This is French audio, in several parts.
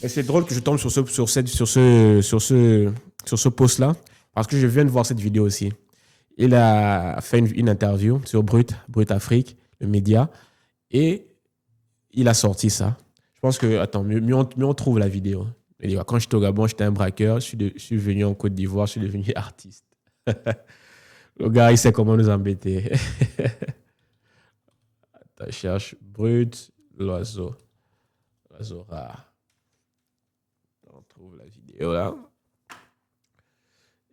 Et c'est drôle que je tombe sur ce post-là, parce que je viens de voir cette vidéo aussi. Il a fait une interview sur Brut Afrique, le média, et il a sorti ça. Je pense que, attends, mieux on trouve la vidéo. Il dit, quand j'étais au Gabon, j'étais un braqueur, je suis venu en Côte d'Ivoire, je suis devenu artiste. Le gars, il sait comment nous embêter. Attends, je cherche Brut, l'oiseau rare. On trouve la vidéo là.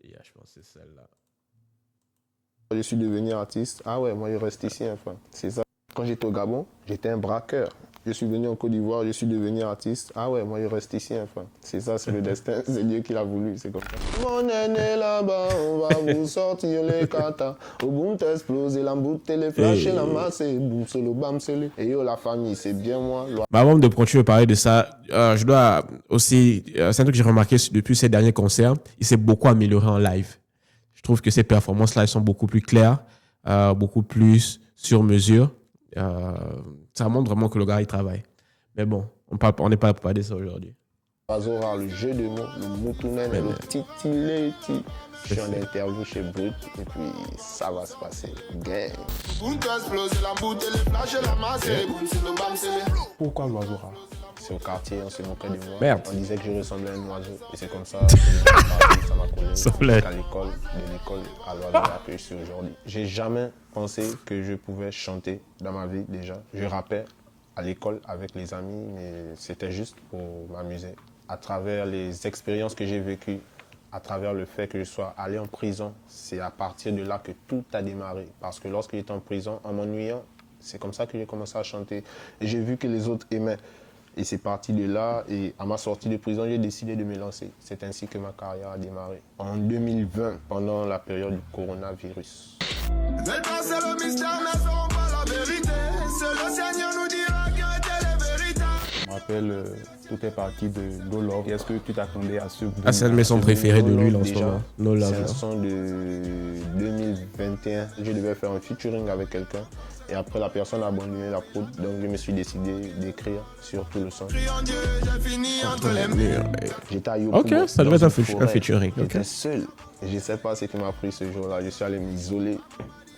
Et je pense que c'est celle-là. Je suis devenu artiste. Ah ouais, moi je reste ici enfin. C'est ça. Quand j'étais au Gabon, j'étais un braqueur. Je suis venu en Côte d'Ivoire, je suis devenu artiste. Ah ouais, moi je reste ici enfin. C'est ça, c'est le destin. C'est Dieu qui l'a voulu, c'est comme ça. Mon aîné là-bas, on va vous sortir les katas. Au boum t'exploser la bouteille, les flashs et la masse. Et boum, solo, bam, solo. Et yo, la famille, c'est bien moi. Bah, avant de continuer à parler de ça, je dois aussi... c'est un truc que j'ai remarqué depuis ces derniers concerts. Il s'est beaucoup amélioré en live. Je trouve que ces performances-là, elles sont beaucoup plus claires, beaucoup plus sur mesure. Ça montre vraiment que le gars, il travaille. Mais bon, on n'est pas là pour parler de ça aujourd'hui. Azora, le jeu de mots, le moutounen, le titileti. Je suis en interview chez Brut et puis ça va se passer. Gang. Pourquoi l'oiseau-rare? C'est au quartier, on se moquait de moi. Merde. On disait que je ressemblais à un oiseau. Et c'est comme ça que ça m'a collé. Jusqu'à l'école, de l'école à l'oiseau que je suis aujourd'hui. J'ai jamais pensé que je pouvais chanter dans ma vie déjà. Je rappais à l'école avec les amis, mais c'était juste pour m'amuser. À travers les expériences que j'ai vécues, à travers le fait que je sois allé en prison, c'est à partir de là que tout a démarré. Parce que lorsque j'étais en prison, en m'ennuyant, c'est comme ça que j'ai commencé à chanter. Et j'ai vu que les autres aimaient. Et c'est parti de là, et à ma sortie de prison, j'ai décidé de me lancer. C'est ainsi que ma carrière a démarré. En 2020, pendant la période du coronavirus. Le mystère, pas la vérité. Seul le Seigneur nous dira que était la vérité. Je me rappelle, tout est parti de No Love. Est-ce que tu t'attendais à ce boom? Ah, c'est un de mes sons préférés de lui, là, en ce déjà, moment. No Love. C'est un son de 2021. Je devais faire un featuring avec quelqu'un. Et après, la personne a abandonné la prod. Donc, je me suis décidé d'écrire sur tout le son. J'étais à Yopougon. Ok, ça devait être un featuring. J'étais seul. Et je ne sais pas ce qui m'a pris ce jour-là. Je suis allé m'isoler.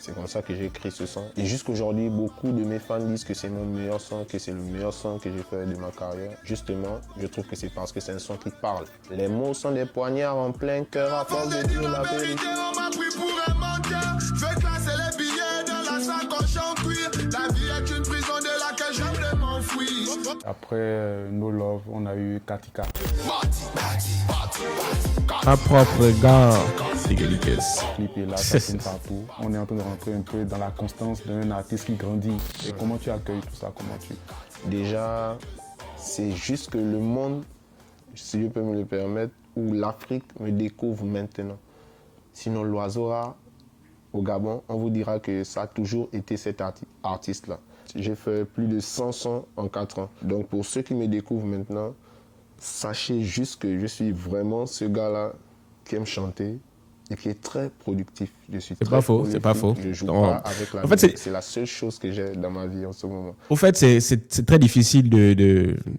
C'est comme ça que j'ai écrit ce son. Et jusqu'aujourd'hui, beaucoup de mes fans disent que c'est mon meilleur son, que c'est le meilleur son que j'ai fait de ma carrière. Justement, je trouve que c'est parce que c'est un son qui parle. Les mots sont des poignards en plein cœur à force de dire la vérité. On m'a pris pour un menteur. Je vais classer les billets dans la sacoche en cuir. La vie est une prison de laquelle j'aime de m'enfuir. Après No Love, on a eu Katika. Un propre gars. Dégueuliquesse. Le clip est là, ça tourne partout. On est en train de rentrer un peu dans la constance d'un artiste qui grandit. Et comment tu accueilles tout ça? Comment tu... Déjà, c'est juste que le monde, si je peux me le permettre, où l'Afrique me découvre maintenant. Sinon, l'oiseau rare, au Gabon, on vous dira que ça a toujours été cet artiste-là. J'ai fait plus de 100 sons en 4 ans. Donc pour ceux qui me découvrent maintenant, sachez juste que je suis vraiment ce gars-là qui aime chanter et qui est très productif. C'est pas faux, c'est pas faux. Je joue pas avec la musique. C'est la seule chose que j'ai dans ma vie en ce moment. Au fait, c'est très difficile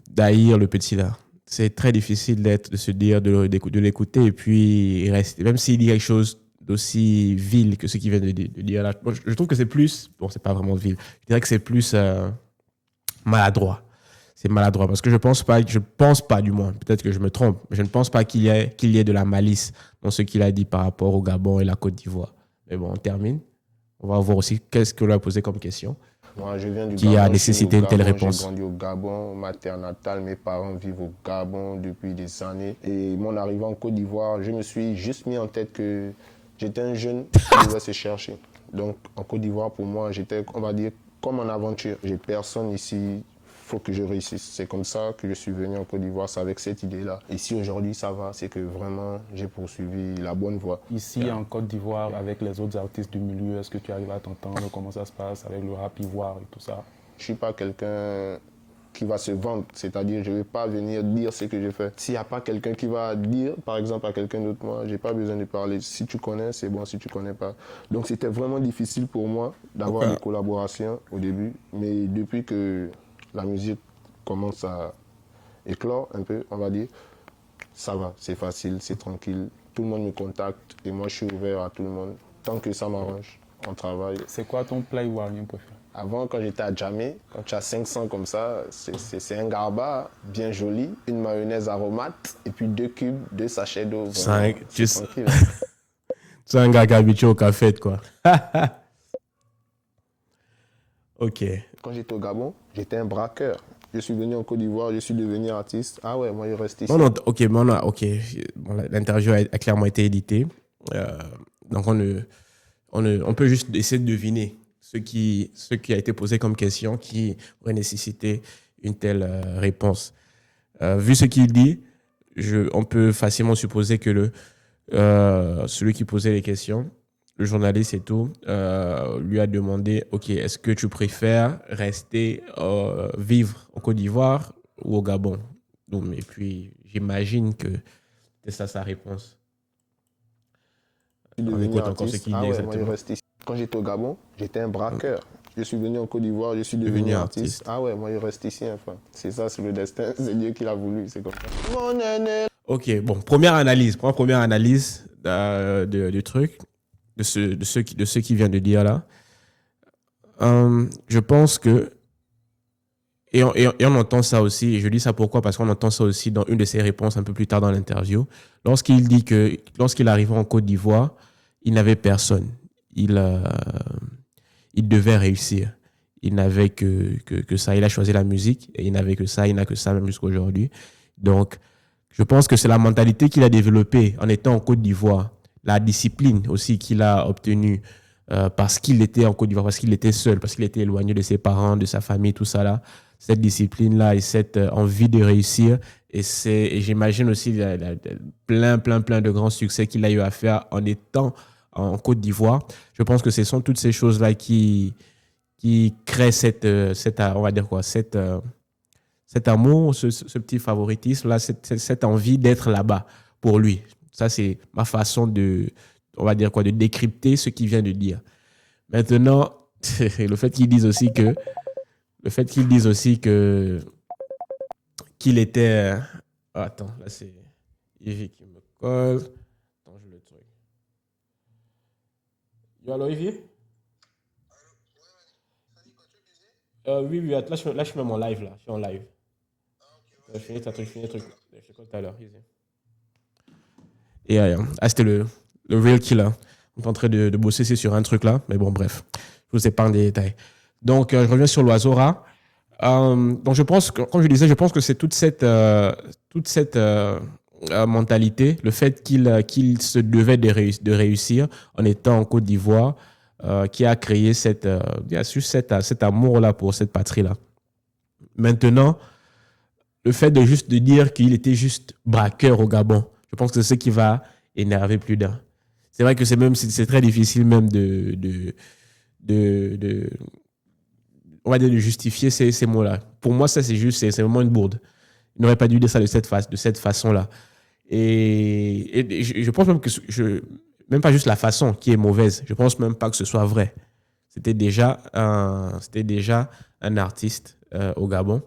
d'haïr le petit là. C'est très difficile de se dire, de l'écouter et puis rester. Même s'il dit quelque chose d'aussi vil que ce qu'il vient de dire là. Moi, je trouve que c'est plus... Bon, c'est pas vraiment vil. Je dirais que c'est plus maladroit. C'est maladroit parce que je pense pas du moins, peut-être que je me trompe, mais je ne pense pas qu'il y ait de la malice dans ce qu'il a dit par rapport au Gabon et la Côte d'Ivoire. Mais bon, on termine. On va voir aussi qu'est-ce qu'on lui a posé comme question. Moi, je viens du qui Gabon, a nécessité une telle réponse. J'ai grandi au Gabon, ma terre natale, mes parents vivent au Gabon depuis des années. Et mon arrivée en Côte d'Ivoire, je me suis juste mis en tête que j'étais un jeune qui devait se chercher. Donc en Côte d'Ivoire, pour moi, j'étais, on va dire, comme en aventure. J'ai personne ici. Faut que je réussisse. C'est comme ça que je suis venu en Côte d'Ivoire, c'est avec cette idée-là. Et si aujourd'hui ça va, c'est que vraiment j'ai poursuivi la bonne voie. Ici en Côte d'Ivoire, avec les autres artistes du milieu, est-ce que tu arrives à t'entendre? Comment ça se passe avec le rap ivoire et tout ça? Je ne suis pas quelqu'un qui va se vendre, c'est-à-dire je ne vais pas venir dire ce que je fais. S'il n'y a pas quelqu'un qui va dire, par exemple, à quelqu'un d'autre, moi, je n'ai pas besoin de parler. Si tu connais, c'est bon, si tu ne connais pas. Donc c'était vraiment difficile pour moi d'avoir des collaborations au début, mais depuis que la musique commence à éclore un peu, on va dire, ça va, c'est facile, c'est tranquille. Tout le monde me contacte et moi je suis ouvert à tout le monde. Tant que ça m'arrange, on travaille. C'est quoi ton plat ivoirien préféré? Avant, quand j'étais à Djamé, quand tu as 500 comme ça, c'est un garba bien joli, une mayonnaise aromate et puis 2 cubes, 2 sachets d'eau. C'est tranquille. C'est un gars qui est habitué au café, quoi. Ok. Quand j'étais au Gabon, j'étais un braqueur. Je suis venu en Côte d'Ivoire, je suis devenu artiste. Ah ouais, moi je reste ici. Non, ok, bon, l'interview a clairement été éditée. Donc on peut juste essayer de deviner ce qui a été posé comme question qui aurait nécessité une telle réponse. Vu ce qu'il dit, on peut facilement supposer que celui qui posait les questions, le journaliste et tout, lui a demandé, ok, est-ce que tu préfères rester vivre en Côte d'Ivoire ou au Gabon? Donc, et puis, j'imagine que c'est ça sa réponse. On écoute encore ce qu'il dit exactement. Moi, je reste ici. Quand j'étais au Gabon, j'étais un braqueur. Je suis venu en Côte d'Ivoire, je suis devenu artiste. Ah ouais, moi je reste ici enfin. C'est ça, c'est le destin, c'est Dieu qui l'a voulu, c'est comme ça. Mon année. Ok, bon, première analyse du truc, de ce qui vient de dire là. Je pense que, et on entend ça aussi, et je dis ça pourquoi, parce qu'on entend ça aussi dans une de ses réponses un peu plus tard dans l'interview, lorsqu'il dit que lorsqu'il arrivait en Côte d'Ivoire, il n'avait personne. Il devait réussir. Il n'avait que ça. Il a choisi la musique et il n'avait que ça. Il n'a que ça même jusqu'à aujourd'hui. Donc, je pense que c'est la mentalité qu'il a développée en étant en Côte d'Ivoire. La discipline aussi qu'il a obtenue parce qu'il était en Côte d'Ivoire, parce qu'il était seul, parce qu'il était éloigné de ses parents, de sa famille, tout ça là. Cette discipline-là et cette envie de réussir. Et j'imagine aussi plein de grands succès qu'il a eu à faire en étant en Côte d'Ivoire. Je pense que ce sont toutes ces choses-là qui créent on va dire quoi, cet amour, ce petit favoritisme-là, cette envie d'être là-bas pour lui. Ça, c'est ma façon on va dire quoi, de décrypter ce qu'il vient de dire. Maintenant, le fait qu'ils disent aussi qu'il était... attends, là, c'est Yves qui me colle. Attends, je le truc. Yo, allô, Yves? Oui, là, je suis même en live, là. Je suis en live. Je finis le truc. Je te colle tout à l'heure. Et c'était le real killer. On est en train de bosser sur un truc là. Mais bon, bref. Je vous épargne des détails. Donc, je reviens sur l'oiseau rat. Donc, je pense que, comme je disais, je pense que c'est toute cette mentalité, le fait qu'il se devait de réussir en étant en Côte d'Ivoire, qui a créé cet amour-là pour cette patrie-là. Maintenant, le fait de dire qu'il était juste braqueur au Gabon, je pense que c'est ce qui va énerver plus d'un. C'est vrai que c'est très difficile même on va dire de justifier ces mots-là. Pour moi, ça, c'est vraiment une bourde. Il n'aurait pas dû dire ça de cette façon-là. Et je pense même que même pas juste la façon qui est mauvaise. Je pense même pas que ce soit vrai. C'était déjà un artiste au Gabon.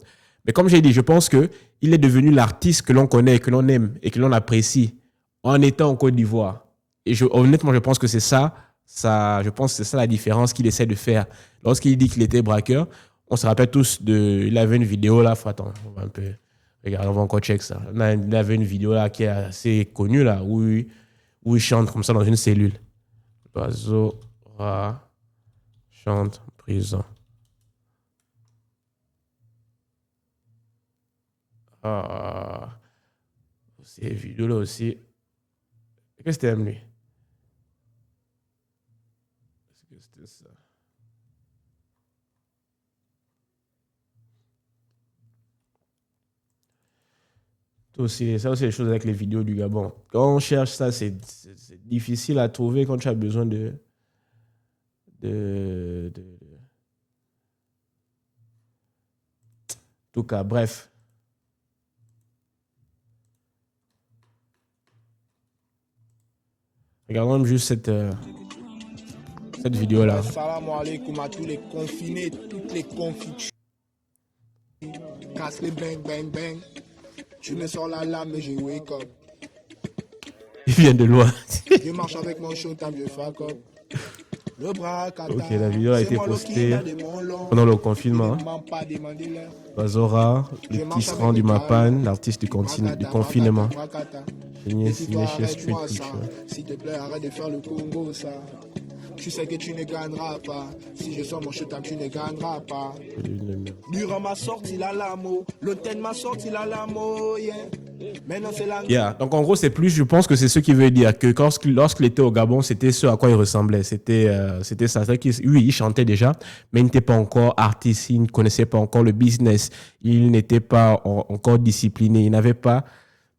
Mais comme j'ai dit, je pense qu'il est devenu l'artiste que l'on connaît, que l'on aime et que l'on apprécie en étant en Côte d'Ivoire. Et honnêtement, je pense que c'est ça la différence qu'il essaie de faire. Lorsqu'il dit qu'il était braqueur, on se rappelle tous il avait une vidéo là, attends, on va un peu, regarde, on va encore check ça. Il avait une vidéo là qui est assez connue là, où il chante comme ça dans une cellule. L'oiseau rat chante en prison. Ces vidéos là aussi. Qu'est-ce que t'aimes lui? Est-ce que c'était ça? Ça aussi, les choses avec les vidéos du Gabon. Quand on cherche ça, c'est difficile à trouver quand tu as besoin de en tout cas, bref. Regardons juste cette vidéo-là. Salam alaikum à tous les confinés, toutes les confitures. Casse les bang, bang, bang. Tu me sors la lame et je wake up. Il vient de loin. Je marche avec mon showtime, je fuck up. Le bras Ok, la vidéo a été postée pendant le confinement. Loiseau Rare, le petit rang du Mapan, l'artiste du confinement. Signé chez Street Culture. S'il te plaît, arrête de faire le Congo, ça. Tu sais que tu ne gagneras pas. Si je sors mon showtime, tu ne gagneras pas. Durant ma sortie, la lamo. L'hôtel m'a sorti la lamo, yeah. Maintenant, c'est la... Yeah. Donc, en gros, c'est plus, je pense que c'est ce qui veut dire que lorsqu'il était au Gabon, c'était ce à quoi il ressemblait. C'était ça. Oui, il chantait déjà, mais il n'était pas encore artiste, il ne connaissait pas encore le business, il n'était pas encore discipliné, il n'avait pas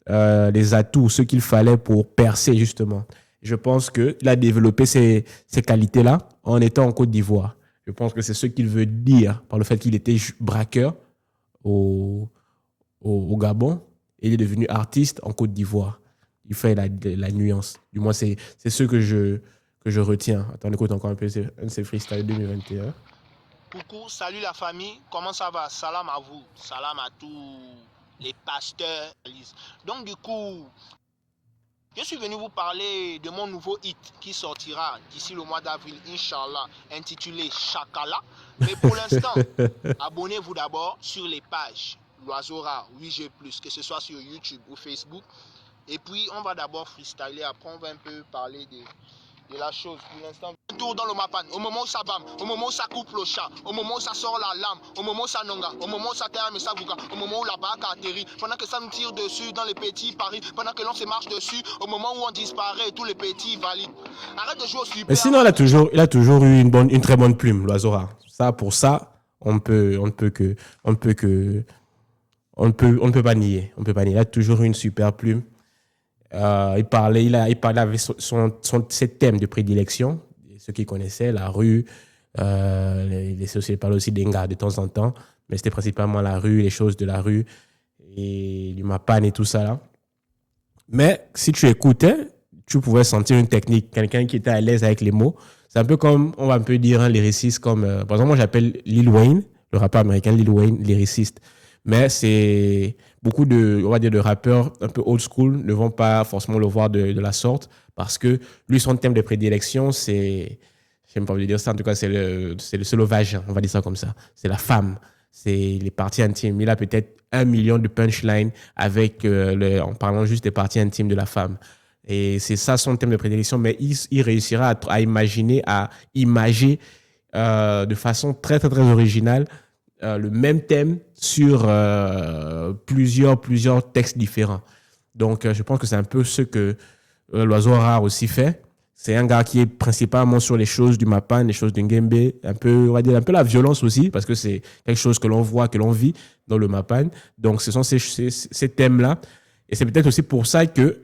les atouts, ce qu'il fallait pour percer, justement. Je pense qu'il a développé ces qualités-là en étant en Côte d'Ivoire. Je pense que c'est ce qu'il veut dire par le fait qu'il était braqueur au Gabon. Et il est devenu artiste en Côte d'Ivoire. Il fait la nuance. Du moins, c'est ce que je retiens. Attends, on écoute encore un peu. C'est un de ses freestyles 2021. Coucou, salut la famille. Comment ça va? Salam à vous. Salam à tous les pasteurs. Donc, du coup, je suis venu vous parler de mon nouveau hit qui sortira d'ici le mois d'avril, Inch'Allah, intitulé Chakala. Mais pour l'instant, abonnez-vous d'abord sur les pages Loiseau Rare, 8G+, que ce soit sur YouTube ou Facebook. Et puis, on va d'abord freestyler. Après, on va un peu parler de la chose. Pour l'instant, tour dans le Mapan. Au moment où ça bam, au moment où ça coupe le chat, au moment où ça sort la lame, au moment où ça nonga, au moment où ça terme et ça bouga, au moment où la barque atterrit, pendant que ça nous tire dessus dans les petits paris, pendant que l'on se marche dessus, au moment où on disparaît, tous les petits valident. Arrête de jouer au super. Mais sinon, il a toujours eu une très bonne plume, Loiseau Rare. Ça, pour ça, on ne peut pas nier. Il a toujours eu une super plume. Il parlait avec ses thèmes de prédilection, ceux qui connaissaient, la rue, les sociétés parlaient aussi d'Enga de temps en temps, mais c'était principalement la rue, les choses de la rue, et du Mapan et tout ça là. Mais si tu écoutais, tu pouvais sentir une technique, quelqu'un qui était à l'aise avec les mots. C'est un peu comme, on va un peu dire, un lyriciste comme, par exemple, moi j'appelle Lil Wayne, le rappeur américain Lil Wayne, lyriciste. Mais c'est beaucoup de rappeurs un peu old school ne vont pas forcément le voir de la sorte parce que lui, son thème de prédilection, c'est, je n'aime pas vous dire ça, en tout cas, c'est le vagin, on va dire ça comme ça. C'est la femme, c'est les parties intimes. Il a peut-être 1 million de punchlines avec, en parlant juste des parties intimes de la femme. Et c'est ça son thème de prédilection, mais il réussira à imaginer, à imager de façon très, très, très originale le même thème sur plusieurs textes différents. Donc, je pense que c'est un peu ce que Loiseau Rare aussi fait. C'est un gars qui est principalement sur les choses du Mapan, les choses du Ngembe, un peu, on va dire, un peu la violence aussi, parce que c'est quelque chose que l'on voit, que l'on vit dans le Mapan. Donc, ce sont ces thèmes-là. Et c'est peut-être aussi pour ça que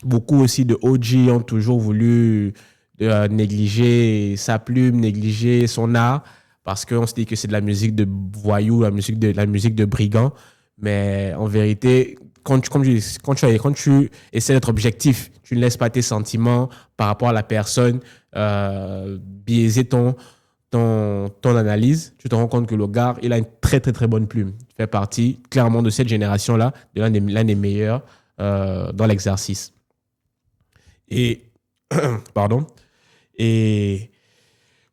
beaucoup aussi de OG ont toujours voulu négliger sa plume, négliger son art, parce qu'on se dit que c'est de la musique de voyous, la musique de brigands. Mais en vérité, quand tu essaies d'être objectif, tu ne laisses pas tes sentiments par rapport à la personne biaiser ton analyse. Tu te rends compte que le gars, il a une très, très, très bonne plume. Il fait partie clairement de cette génération-là, de l'un des meilleurs dans l'exercice. Et, pardon. Et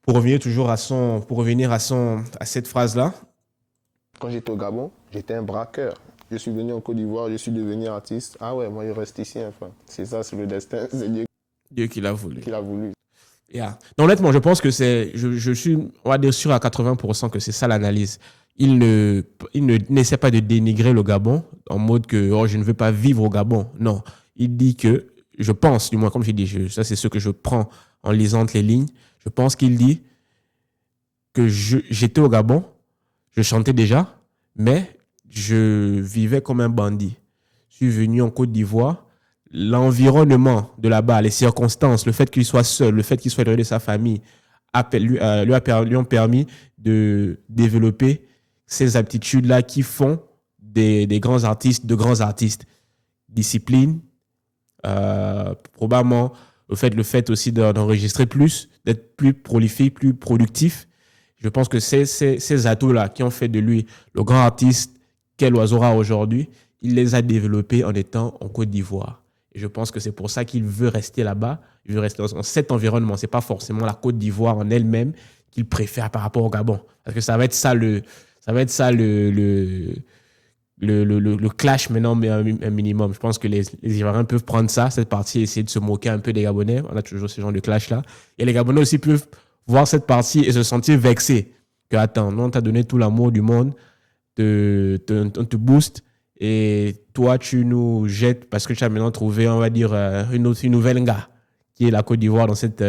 pour revenir toujours à cette phrase-là. Quand j'étais au Gabon, j'étais un braqueur. Je suis venu en Côte d'Ivoire, je suis devenu artiste. Ah ouais, moi, je reste ici, enfin. C'est ça, c'est le destin. C'est Dieu qui l'a voulu. Yeah. Non, honnêtement, je pense que je suis, on va dire, sûr à 80% que c'est ça l'analyse. Il n'essaie pas de dénigrer le Gabon en mode que je ne veux pas vivre au Gabon. Non, il dit que, je pense, du moins, comme je dis, ça c'est ce que je prends en lisant entre les lignes. Je pense qu'il dit que j'étais au Gabon, je chantais déjà, mais je vivais comme un bandit. Je suis venu en Côte d'Ivoire. L'environnement de là-bas, les circonstances, le fait qu'il soit seul, le fait qu'il soit loin de sa famille, lui ont permis de développer ces aptitudes-là qui font de grands artistes. Discipline, probablement le fait aussi d'enregistrer plus, d'être plus prolifique, plus productif. Je pense que c'est ces atouts-là qui ont fait de lui le grand artiste qu'est Loiseau Rare aujourd'hui. il les a développés en étant en Côte d'Ivoire. Et je pense que c'est pour ça qu'il veut rester là-bas. Il veut rester dans cet environnement. Ce n'est pas forcément la Côte d'Ivoire en elle-même qu'il préfère par rapport au Gabon. Parce que ça va être ça le clash maintenant, mais un minimum. Je pense que les Ivoiriens peuvent prendre ça, cette partie, et essayer de se moquer un peu des Gabonais. On a toujours ce genre de clash-là. Et les Gabonais aussi peuvent voir cette partie et se sentir vexés. Que, attends, nous, on t'a donné tout l'amour du monde, on te booste, et toi, tu nous jettes parce que tu as maintenant trouvé, on va dire, une nouvelle gars, qui est la Côte d'Ivoire dans cette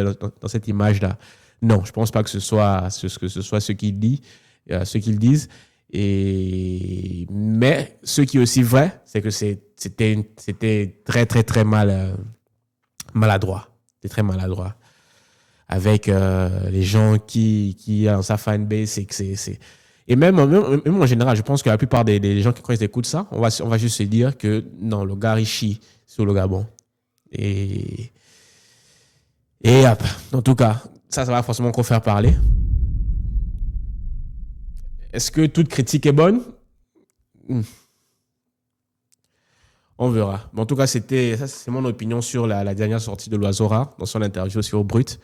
image-là. Non, je ne pense pas que ce soit ce qu'ils disent. Mais ce qui est aussi vrai, c'est que c'était très, très, très maladroit. C'était très maladroit. Avec les gens qui ont sa fanbase. Et même en général, je pense que la plupart des gens qui, quand ils écoutent ça, on va juste se dire que non, le gars il chie sur le Gabon. Et en tout cas, ça va forcément encore faire parler. Est-ce que toute critique est bonne? On verra. Mais en tout cas, c'est mon opinion sur la dernière sortie de L'Oiseau Rare dans son interview sur Brut.